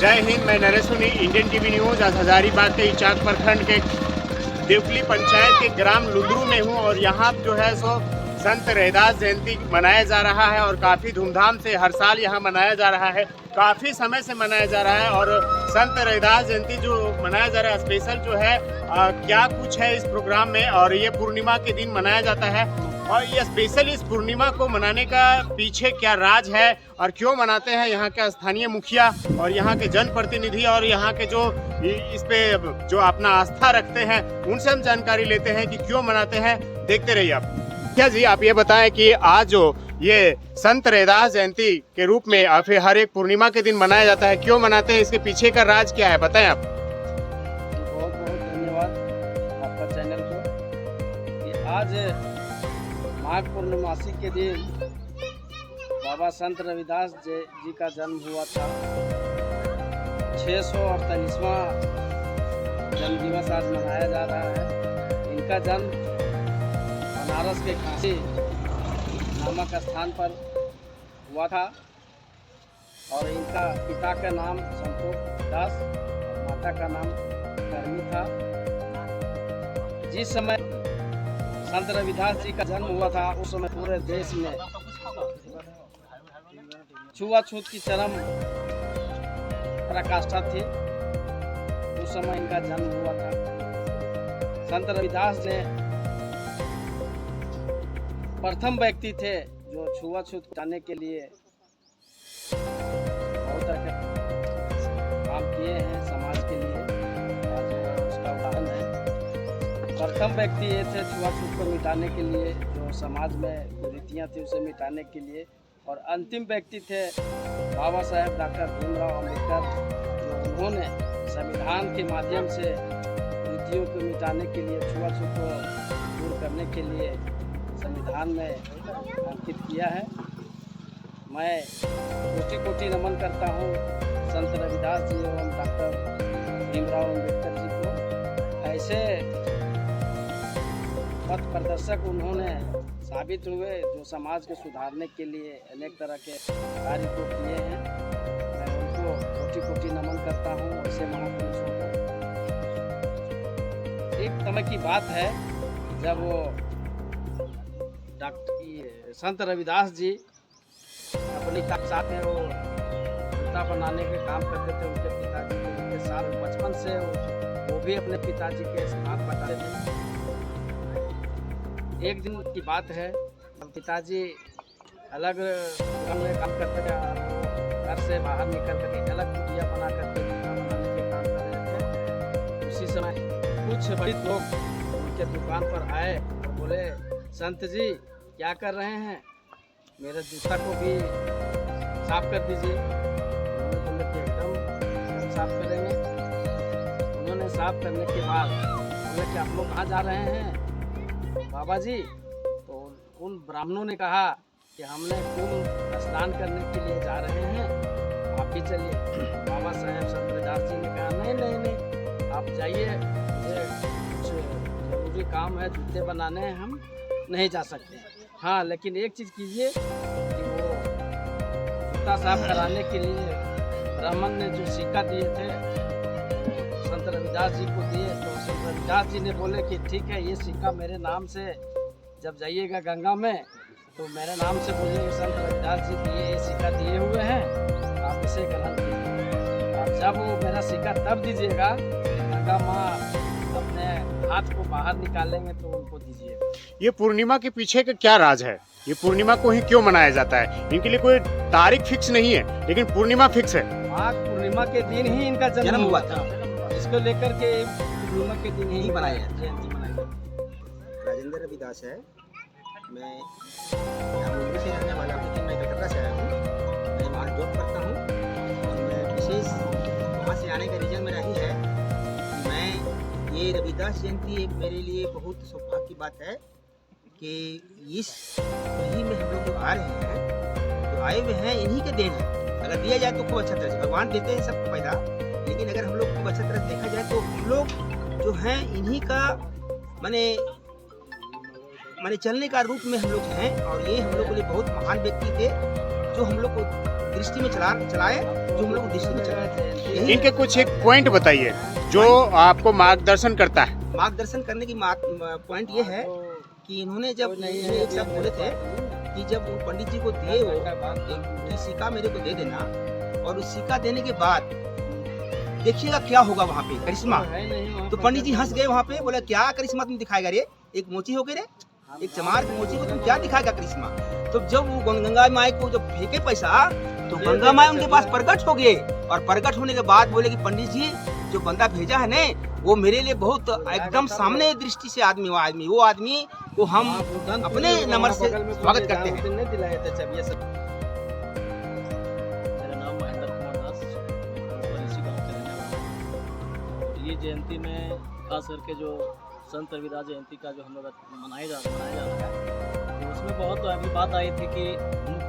जय हिंद। मैं नरेश सुनी, इंडियन टीवी न्यूज़। आज हजारीबाग के इचाक प्रखंड के देवकली पंचायत के ग्राम लुंदरू में हूँ और यहाँ जो है सो संत रैदास जयंती मनाया जा रहा है और काफ़ी धूमधाम से हर साल यहाँ मनाया जा रहा है। काफ़ी समय से मनाया जा रहा है और संत रैदास जयंती जो मनाया जा रहा है स्पेशल जो है क्या कुछ है इस प्रोग्राम में। और ये पूर्णिमा के दिन मनाया जाता है और ये स्पेशल इस पूर्णिमा को मनाने का पीछे क्या राज है और क्यों मनाते हैं यहाँ के स्थानीय मुखिया और यहाँ के जनप्रतिनिधि और यहाँ के जो इस पे जो अपना आस्था रखते हैं उनसे हम जानकारी लेते हैं कि क्यों मनाते हैं। देखते रहिए आप। क्या जी आप ये बताएं कि आज जो ये संत रैदास जयंती के रूप में फिर हर एक पूर्णिमा के दिन मनाया जाता है, क्यों मनाते हैं, इसके पीछे का राज क्या है, बताएं आप। बहुत बहुत धन्यवाद आपका चैनल को कि आज माघ पूर्णमासी के दिन बाबा संत रविदास जी का जन्म हुआ था। 648वां जन्म दिवस आज मनाया जा रहा है। इनका जन्म बनारस के काशी नामक स्थान पर हुआ था और इनका पिता का नाम संतोष दास और माता का नाम करनी था। जिस समय संत रविदास जी का जन्म हुआ था उस समय पूरे देश में छुआछूत की चरम पराकाष्ठा थी। उस समय इनका जन्म हुआ था। संत रविदास ने प्रथम व्यक्ति थे जो छुआछूत हटाने के लिए बहुत तरह के काम किए हैं समाज के लिए। आज उसका उदाहरण है। प्रथम व्यक्ति ये थे छुआछूत को मिटाने के लिए, जो समाज में कुरीतियाँ थी उसे मिटाने के लिए। और अंतिम व्यक्ति थे बाबा साहेब डॉक्टर भीमराव अम्बेडकर, जो उन्होंने संविधान के माध्यम से कुरीतियों को मिटाने के लिए, छुआछूत को दूर करने के लिए संविधान में अंकित किया है। मैं कोटि कोटि नमन करता हूँ संत रविदास जी एवं डॉक्टर भीमराव अम्बेडकर जी को। ऐसे पथ प्रदर्शक उन्होंने साबित हुए जो समाज को सुधारने के लिए अनेक तरह के कार्य को किए हैं। मैं उनको कोटि कोटि नमन करता हूँ। ऐसे महापुरुषों को। एक समय की बात है जब वो संत रविदास जी अपनी साथ में वो जूता बनाने के काम करते थे। उनके पिताजी के साथ बचपन से वो भी अपने पिताजी के साथ बताते थे। एक दिन की बात है, पिताजी अलग में काम करते थे और वो घर से बाहर निकल करके अलग कुटिया बना करके जूता बनाने के काम कर रहे थे। उसी समय कुछ बड़े लोग उनके दुकान पर आए और बोले, संत जी क्या कर रहे हैं, मेरे जूता को भी साफ कर दीजिए। उन्होंने बोले कि एकदम साफ करेंगे। उन्होंने साफ करने के बाद बोले कि आप लोग कहाँ जा रहे हैं बाबा जी। तो उन ब्राह्मणों ने कहा कि हमने कुंभ स्नान करने के लिए जा रहे हैं, आप भी चलिए। बाबा साहेब संत रविदास जी ने कहा नहीं नहीं नहीं, आप जाइए, मुझे कुछ जरूरी काम है, जूते बनाने हैं, हम नहीं जा सकते। हाँ, लेकिन एक चीज़ कीजिए कि वो जूता साफ कराने के लिए ब्राह्मण ने जो सिक्का दिए थे संत रविदास जी को दिए। तो संत रविदास जी ने बोले कि ठीक है, ये सिक्का मेरे नाम से जब जाइएगा गंगा में तो मेरे नाम से बोलिए संत रविदास जी दिए ये सिक्का दिए हुए हैं, आप इसे ग्रहण कीजिए। आप जब वो मेरा सिक्का तब दीजिएगा, गंगा माँ अपने हाथ को बाहर निकालेंगे तो उनको दीजिएगा। ये पूर्णिमा के पीछे का क्या राज है, ये पूर्णिमा को ही क्यों मनाया जाता है? इनके लिए कोई तारीख फिक्स नहीं है, लेकिन पूर्णिमा फिक्स है। माघ पूर्णिमा के दिन ही इनका जन्म हुआ था। इसको लेकर के पूर्णिमा के दिन ही बनाया जयंती मनाई जाती। राजेंद्र रविदास है। मैं यहाँ मुंबई से रहने वाला हूँ, लेकिन मैं कलकत्ता से आया हूँ। मैं वहाँ जॉब करता हूँ और मैं विशेष वहाँ से आने का रीज़न मेरा ही है कि मैं ये रविदास जयंती एक मेरे लिए बहुत सौभाग्य की बात है कि इस पीढ़ी में हम लोग जो आ रहे हैं, जो आए हुए हैं, इन्हीं के देन है। अगर दिया जाए तो खूब अच्छा तरह से भगवान देते हैं सबको पैदा, लेकिन अगर हम लोग खूब अच्छा तरह से देखा जाए तो हम लोग जो हैं इन्हीं का माने चलने का रूप में हम लोग हैं। और ये हम लोग के लिए बहुत महान व्यक्ति थे जो हम लोग को दृष्टि में चलाए, जो हम लोग दृष्टि में चलाए। यही इनके कुछ एक पॉइंट बताइए जो आपको मार्गदर्शन करता है। मार्गदर्शन करने की पॉइंट ये है कि इन्होंने जब एक शब्द बोले थे कि जब वो पंडित जी को दिए वो एक सिक्का मेरे को दे देना, और उस सिक्का देने के बाद देखिएगा क्या होगा वहाँ पे करिश्मा। तो पंडित जी हंस गए वहाँ पे, बोले क्या करिश्मा तुम दिखाएगा रे, एक मोची हो गए रे, एक चमार की मोची को तुम क्या दिखाएगा करिश्मा। तो जब वो गंगा माई को जब फेंके पैसा, तो गंगा माई उनके पास प्रकट हो गए, और प्रकट होने के बाद बोले कि पंडित जी जो बंदा भेजा है ने, वो मेरे लिए बहुत एकदम सामने दृष्टि से आदमी, वो आदमी को हम अपने नंबर से स्वागत करते हैं। मेरा नाम महेंद्र कुमार दास, मैं इसी गाँव के रहने वाला हूँ। ये जयंती में खास करके जो संत रविदास जयंती का जो हम लोग मनाया जा रहा है, तो उसमें बहुत अभी बात आई थी कि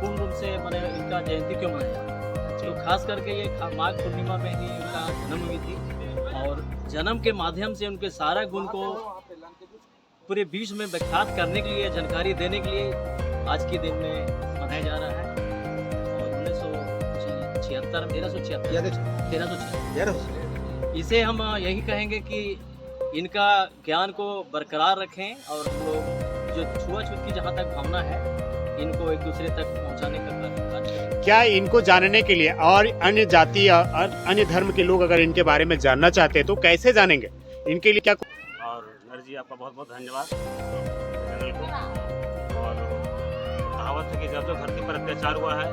पूर्ण रूप से मैंने इनका जयंती क्यों मनाया। तो खास करके ये माघ पूर्णिमा में ही उनका जन्म हुई थी, और जन्म के माध्यम से उनके सारा गुण को पूरे विश्व में विख्यात करने के लिए, जानकारी देने के लिए आज के दिन में मनाया जा रहा है। और 1376 इसे हम यही कहेंगे कि इनका ज्ञान को बरकरार रखें, और हम लोग जो छुआछूत की जहाँ तक भावना है, इनको एक दूसरे तक पहुँचाने का कार्य करें। क्या इनको जानने के लिए और अन्य जाति और अन्य धर्म के लोग अगर इनके बारे में जानना चाहते हैं तो कैसे जानेंगे? इनके लिए क्या? और नर जी आपका बहुत बहुत धन्यवाद चैनल को। और कहावत है कि जब जब धरती पर अत्याचार हुआ है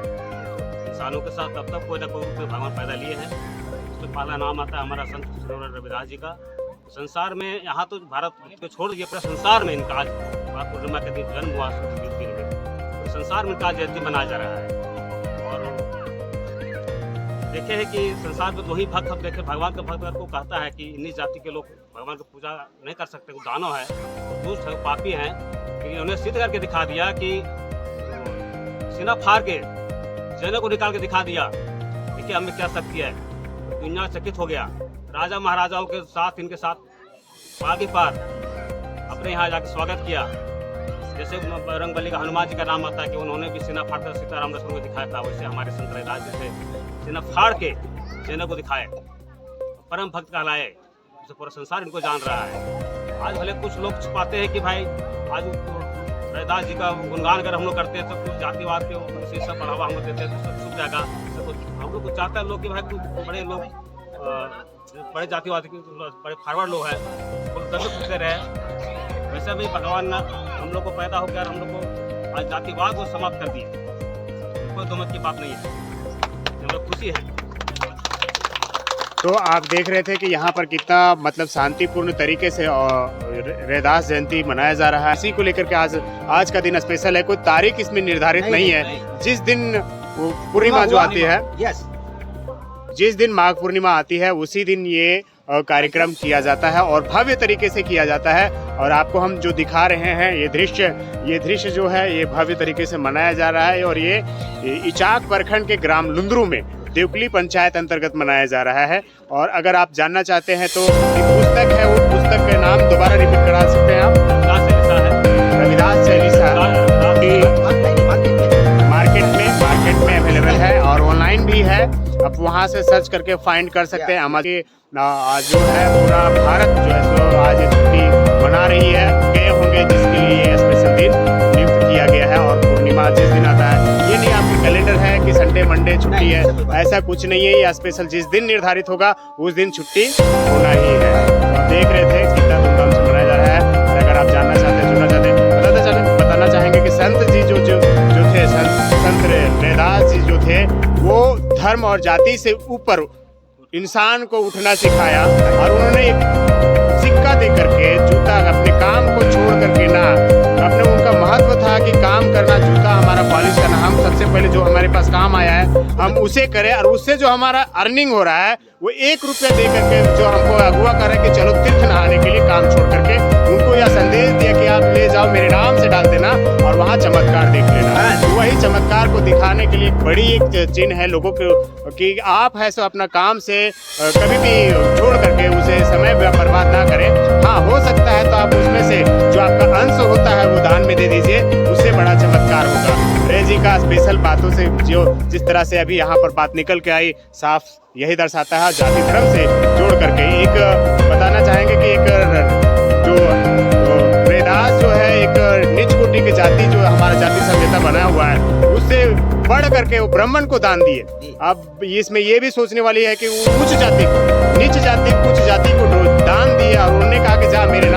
इंसानों के साथ, तब तक कोई ना कोई रूप में भगवान पैदा लिए हैं। उसमें पहला नाम आता है हमारा संत रविदास जी का। संसार में यहाँ तो भारत को छोड़ दिए, पूरे संसार में इनका आज माघ पूर्णिमा के दिन जन्म हुआ दिन में, तो संसार में इनका जयंती मनाया जा रहा है। और देखे है कि संसार में दो ही भक्त हम देखे, भगवान का भक्त अगर को कहता है कि इन्हीं जाति के लोग भगवान की पूजा नहीं कर सकते, वो दानव है, दुष्ट है, पापी हैं, क्योंकि उन्हें सिद्ध करके दिखा दिया कि सीना फाड़ के जैनों को निकाल के दिखा दिया देखिए हमें क्या शक्ति है। दुनिया चकित हो गया। राजा महाराजाओं के साथ इनके साथ आगे पार अपने यहाँ जाके स्वागत किया। जैसे रंगबली का हनुमान जी का नाम आता है कि उन्होंने भी सीना फाड़ कर सीताराम लक्ष्मण को दिखाया था, वैसे हमारे संत रविदास जी से सीना फाड़ के जैनों को दिखाए, परम भक्त कहलाए, जैसे पूरा संसार इनको जान रहा है। आज भले कुछ लोग छुपाते हैं कि भाई आज रविदास जी का गुणगान अगर हम लोग करते हैं तो कुछ जातिवाद के सब बढ़ावा हम लोग देते हैं तो सब छुप जाएगा। हम लोग को चाहता है लोग कि भाई कुछ बड़े लोग बड़े जातिवाद के बड़े फॉरवर्ड लोग हैं, वो दंड पूछते रहे। वैसे भी भगवान हम लोग को पैदा हो गया और हम लोग को आज जातिवाद को समाप्त कर दिए। कोई दो मत की बात नहीं है, हम लोग खुशी है। तो आप देख रहे थे कि यहाँ पर कितना मतलब शांतिपूर्ण तरीके से रविदास जयंती मनाया जा रहा है। इसी को लेकर के आज का दिन स्पेशल है। कोई तारीख इसमें निर्धारित नहीं है। जिस दिन पूर्णिमा जो आती है, जिस दिन माघ पूर्णिमा आती है उसी दिन ये कार्यक्रम किया जाता है और भव्य तरीके से किया जाता है। और आपको हम जो दिखा रहे हैं ये दृश्य जो है ये भव्य तरीके से मनाया जा रहा है। और ये इचाक प्रखंड के ग्राम लुंद्रू में देवकली पंचायत अंतर्गत मनाया जा रहा है। और अगर आप जानना चाहते हैं तो पुस्तक है, वो पुस्तक का नाम दोबारा रिपीट करा सकते हैं आप? रविदास चालीसा मार्केट में अवेलेबल है और ऑनलाइन भी है। आप वहाँ से सर्च करके फाइंड कर सकते हैं। हमारे जो है पूरा भारत जो है सो आज छुट्टी मना रही है, गए होंगे जिसके लिए स्पेशल दिन नियुक्त किया गया है। और पूर्णिमा जिस दिन आता है ये नहीं आपकी कैलेंडर है कि संडे मंडे छुट्टी है, ऐसा कुछ नहीं है। ये स्पेशल जिस दिन निर्धारित होगा उस दिन छुट्टी होना ही है। तो देख रहे थे कितना धूमधाम से मनाया जा रहा है। और अगर आप जानना चाहते हैं, जुड़ना चाहते हैं, बताना चाहेंगे कि संत जी जो थे, संत रविदास जी जो थे, वो धर्म और जाति से ऊपर इंसान को उठना सिखाया। और उन्होंने एक सिक्का दे करके जूता अपने काम को छोड़ करके ना, अपने उनका महत्व था कि काम करना, जूता हमारा पॉलिश करना, हम सबसे पहले जो हमारे पास काम आया है हम उसे करें। और उससे जो हमारा अर्निंग हो रहा है वो 1 रुपया दे करके जो हमको अगुआ करे कि चलो तीर्थ नहाने के लिए काम छोड़ करके, उनको यह संदेश दिया कि आप ले जाओ मेरे नाम से डाल देना और वहाँ चमत्कार देख लेना। वही चमत्कार को दिखाने के लिए बड़ी एक चिन्ह है लोगों को कि आप है सो अपना काम से कभी भी छोड़ करके उसे समय बर्बाद ना करें। हाँ, हो सकता है तो आप उसमें से जो आपका अंश होता है वो दान में दे दीजिए, उससे बड़ा चमत्कार होगा। जी का स्पेशल बातों से जो जिस तरह से अभी यहाँ पर बात निकल के आई, साफ यही दर्शाता है जाति धर्म से जोड़ करके एक बताना चाहेंगे कि एक जो रैदास जो है एक नीच कोटि की जाति जो हमारा जाति सभ्यता बना हुआ है उससे बढ़ करके वो ब्राह्मण को दान दिए। अब इसमें ये भी सोचने वाली है कि वो उच्च जाति को नीच जाति को दान दिए और उन्होंने कहा कि जा मेरे